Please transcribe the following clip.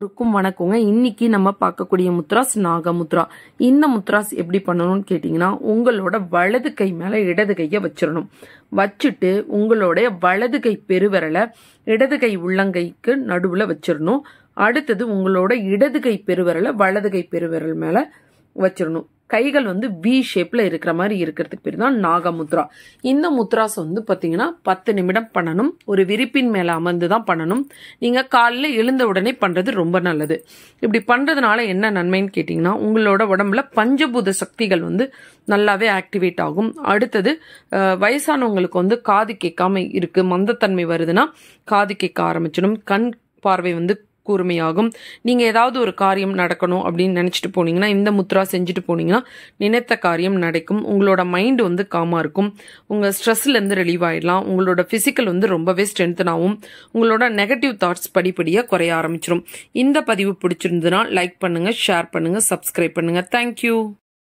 வணக்கங்க. இன்னைக்கு நம்ம பார்க்கக்கூடிய முத்ராஸ் நாகமுத்ரா. இந்த முத்ராஸ் எப்படி பண்ணணும்னு கேட்டீங்கன்னா, உங்களோட வலது கை மேல இடது கையை வச்சிடணும். வச்சுட்டு உங்களுடைய வலது கை பெருவிரலை இடது கை உள்ளங்கைக்கு நடுவுல வச்சிடணும். அடுத்தது உங்களோட இடது கை பெருவிரலை வலது கை பெருவிரல் மேல வச்சிடணும். கைகள் வி ஷேப்ல இருக்கிற மாதிரி இருக்கிறதுக்கு பேர் தான் நாகமுத்ரா. இந்த முத்ராஸ் பாத்தீங்கன்னா 10 நிமிடம் பண்ணணும். ஒரு விரிப்பின் மேல அமர்ந்து தான் பண்ணணும். நீங்க காலையில எழுந்த உடனே பண்றது ரொம்ப நல்லது. இப்படி பண்றதுனால என்ன நன்மைன்னு கேட்டீங்கன்னா, உங்களோட உடம்புல பஞ்சபூத சக்திகள் நல்லாவே ஆக்டிவேட் ஆகும். அடுத்தது வயசானவங்களுக்கு காது கேட்காம இருக்கு, மந்தத்தன்மை வருதுன்னா காது கேட்க ஆரம்பிச்சிடும். கண் பார்வை கூர்மையாகும். நீங்க ஏதாவது ஒரு காரியம் நடக்கணும் அப்படின்னு நினைச்சிட்டு போனீங்கன்னா, இந்த முத்ரா செஞ்சுட்டு போனீங்கன்னா நினைத்த காரியம் நடக்கும். உங்களோட மைண்ட் காமா இருக்கும். உங்க ஸ்ட்ரெஸ்ல இருந்து ரிலீவ் ஆயிடலாம். உங்களோட பிசிக்கல் ரொம்பவே ஸ்ட்ரென்தன் ஆகும். உங்களோட நெகட்டிவ் தாட்ஸ் படிப்படியா குறைய ஆரம்பிச்சிடும். இந்த பதிவு பிடிச்சிருந்ததுன்னா லைக் பண்ணுங்க, ஷேர் பண்ணுங்க, சப்ஸ்கிரைப் பண்ணுங்க. தேங்க்யூ.